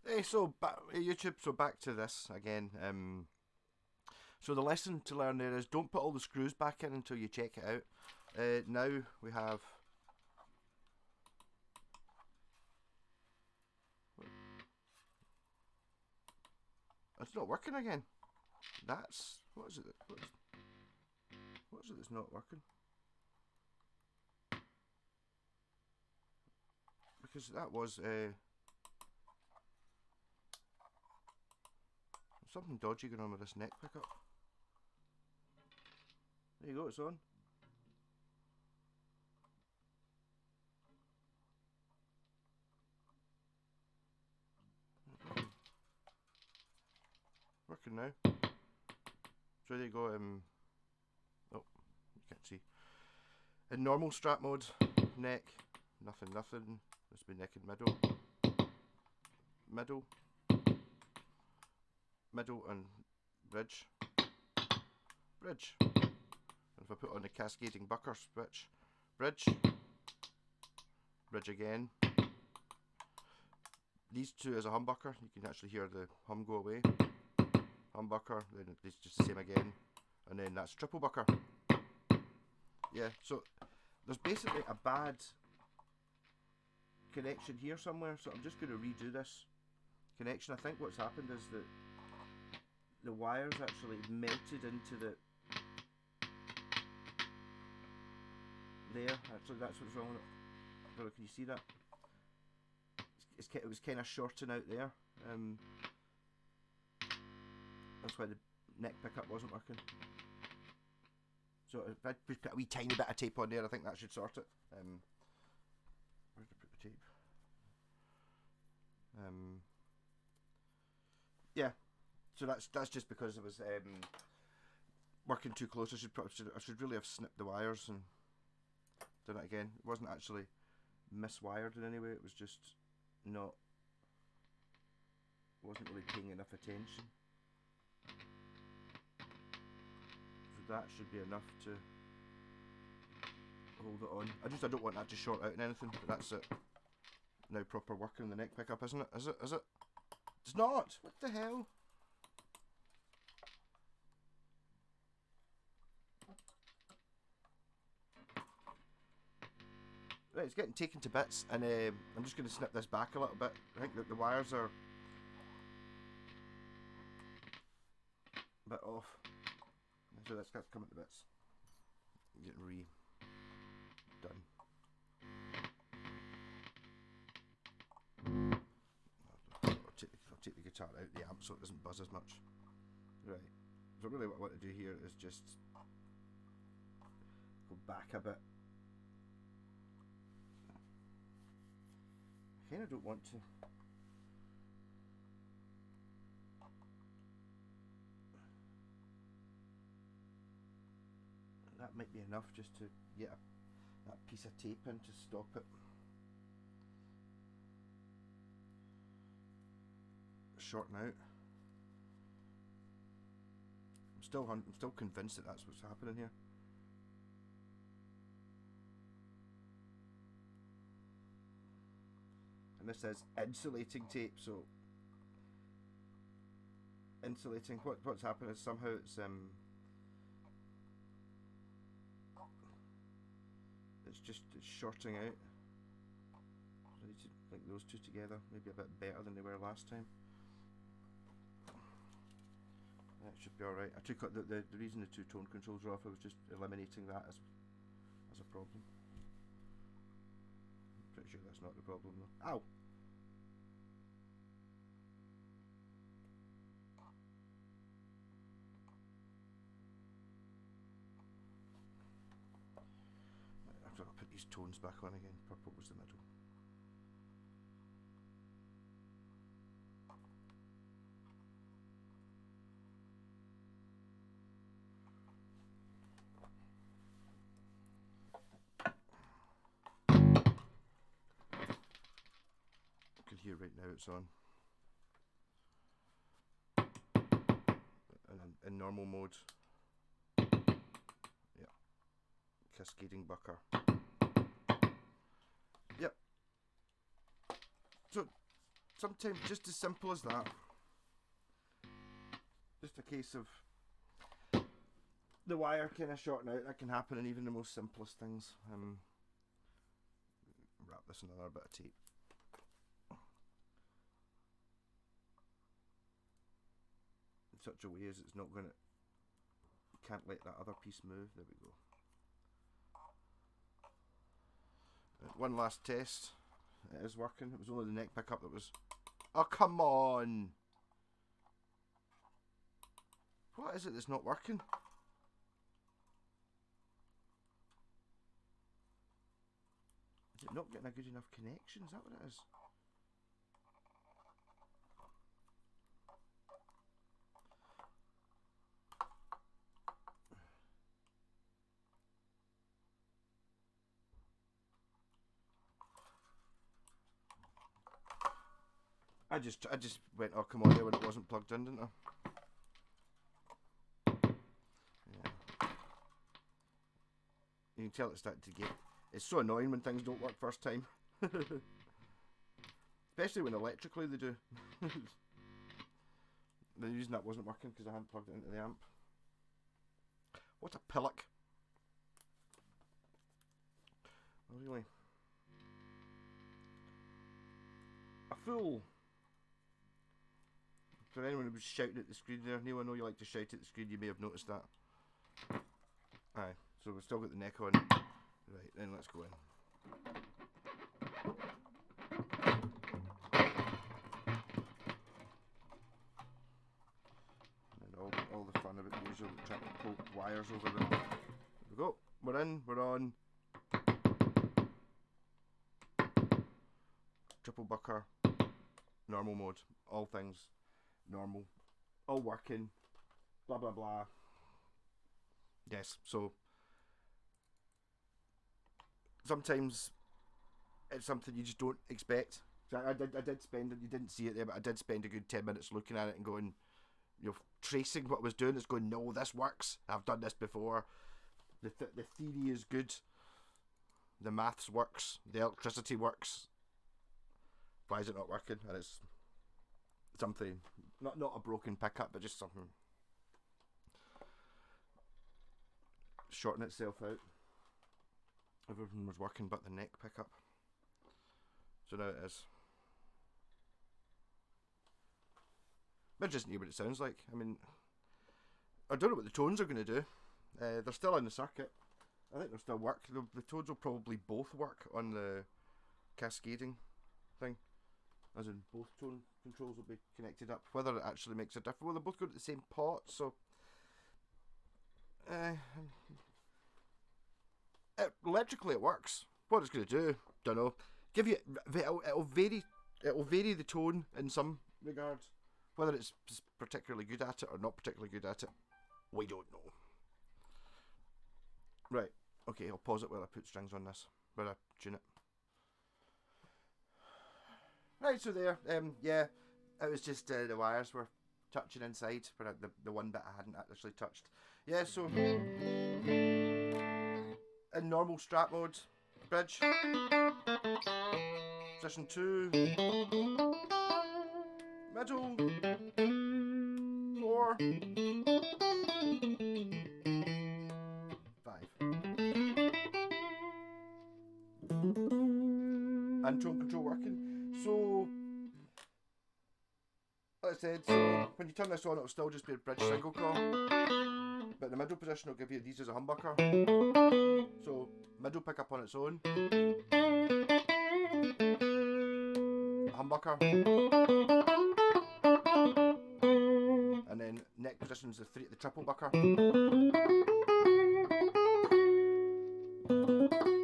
Hey, so hey, YouTube. So back to this again. So the lesson to learn there is don't put all the screws back in until you check it out. Now we have. It's not working again. That's what is it? What is it that's not working? Because that was something dodgy going on with this neck pickup. There you go. It's on. Working now. So there you go. Oh, you can't see. In normal strap mode, neck, nothing. This will be neck and middle, and bridge. And if I put on the cascading bucker switch, bridge again. These two as a humbucker, you can actually hear the hum go away. Humbucker, then it's just the same again, and then that's triple bucker. Yeah, so there's basically a bad connection here somewhere, so I'm just going to redo this connection. I think what's happened is that the wires actually melted into the there. Actually, that's what's wrong with it. I don't know, can you see that? It was kind of shorting out there. That's why the neck pickup wasn't working. So if I put a wee tiny bit of tape on there, I think that should sort it. Where did I put the tape? Yeah. So that's just because it was working too close. I should really have snipped the wires and done it again. It wasn't actually miswired in any way. It was just not. Wasn't really paying enough attention. So that should be enough to hold it on. I don't want that to short out in anything, but that's it. Now proper working on the neck pickup, isn't it? Is it? It's not! What the hell? Right, it's getting taken to bits, and I'm just going to snip this back a little bit. I think that the wires are a bit off. So that's coming to bits. Getting redone. I'll take the guitar out the amp so it doesn't buzz as much. Right. So really what I want to do here is just go back a bit. I kind of don't want to. That might be enough just to get that piece of tape in to stop it. Shorting out. I'm still convinced that that's what's happening here. And this is insulating tape, so insulating. What's happened is somehow it's shorting out. I need to link those two together, maybe a bit better than they were last time. That should be alright. I took out the reason the two tone controls are off, I was just eliminating that as a problem. I'm pretty sure that's not the problem though. Ow! After I put these tones back on again, purple was the middle. You can hear right now it's on. And in normal mode. Yeah. Cascading bucker. Yep. So sometimes just as simple as that. Just a case of the wire kind of shorting out. That can happen in even the most simplest things. Wrap this in another bit of tape. In such a way as it's not going to... You can't let that other piece move. There we go. One last test. It is working. It was only the neck pickup that was... Oh, come on! What is it that's not working? Is it not getting a good enough connection? Is that what it is? I just went, oh come on there when it wasn't plugged in, didn't I? Yeah. You can tell it's starting to get... It's so annoying when things don't work first time. Especially when electrically they do. The reason that wasn't working because I hadn't plugged it into the amp. What a pillock. Really? A fool. For anyone who was shouting at the screen there, Neil, I know you like to shout at the screen, you may have noticed that. Aye, so we've still got the neck on. Right, then let's go in. And all the fun about the usual trying to pull wires over them. There we go. We're in, we're on. Triple bucker. Normal mode. All things normal. All working. Blah blah blah. Yes, so sometimes it's something you just don't expect. I did spend, you didn't see it there, but I did spend a good 10 minutes looking at it and going, you know, tracing what I was doing. It's going, no, this works. I've done this before. The theory is good. The maths works. The electricity works. Why is it not working? And it's something, not a broken pickup, but just something shorting itself out. Everything was working but the neck pickup. So now it is. But just hear what it sounds like. I mean, I don't know what the tones are going to do. They're still in the circuit. I think they'll still work. The tones will probably both work on the cascading thing. As in both tone controls will be connected up. Whether it actually makes a difference. Well, they both go to the same pot, so... electrically it works. What it's going to do, don't know. Give you... It'll vary the tone in some regards. Whether it's particularly good at it or not particularly good at it, we don't know. Right. Okay, I'll pause it while I put strings on this. While I tune it. Right, so there, yeah, it was just the wires were touching inside, but the one bit I hadn't actually touched. Yeah, so in normal strat mode, bridge, position 2, middle, 4, 5. And tone control working. So, like I said, so when you turn this on, it'll still just be a bridge single coil. But the middle position will give you these as a humbucker. So, middle pickup on its own. Humbucker. And then neck position's the triple bucker.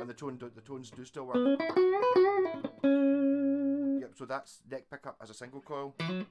And the tones do still work. Yep, so that's neck pickup as a single coil. And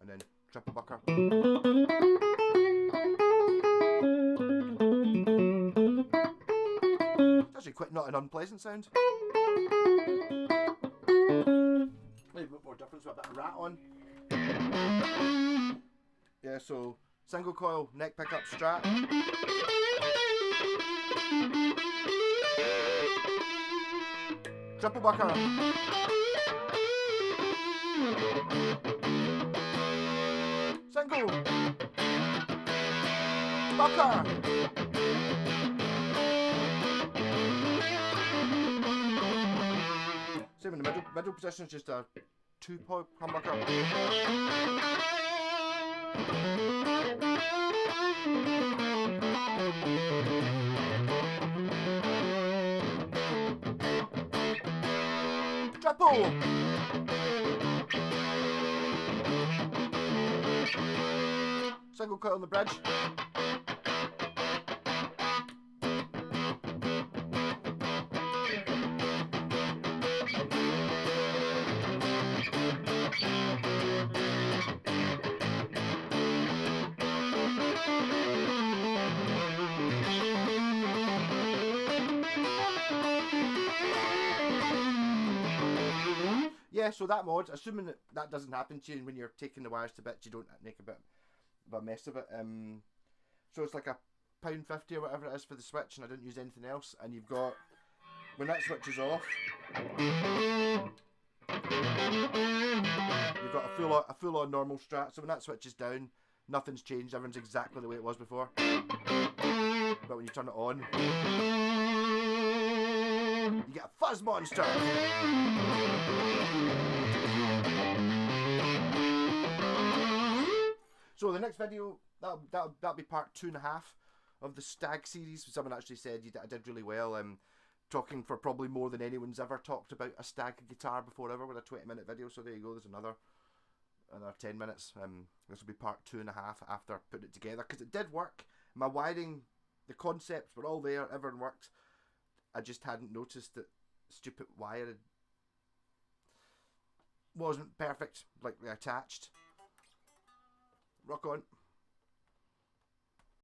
then triple bucker. It's actually quite not an unpleasant sound. Maybe a bit more difference with a bit of rat on. Yeah, so single coil, neck pickup, strat. Triple bucker. Single. Bucker. Same in the middle position is just a 2-point humbucker. Triple. Single cut on the bridge. Yeah, so that mod, assuming that doesn't happen to you when you're taking the wires to bits, you don't make a bit of a mess of it. So it's like £1.50 or whatever it is for the switch, and I didn't use anything else. And you've got, when that switch is off, you've got a full on normal strat. So when that switch is down, nothing's changed. Everything's exactly the way it was before. But when you turn it on, you get a fuzz monster. So the next video, that'll be part 2.5 of the Stag series. Someone actually said I did really well. Talking for probably more than anyone's ever talked about a Stag guitar before ever with a 20-minute video. So there you go. There's another 10 minutes. This will be part 2.5 after putting it together, because it did work. My wiring, the concepts were all there. Everything worked. I just hadn't noticed that stupid wire wasn't perfect, like attached. Rock on.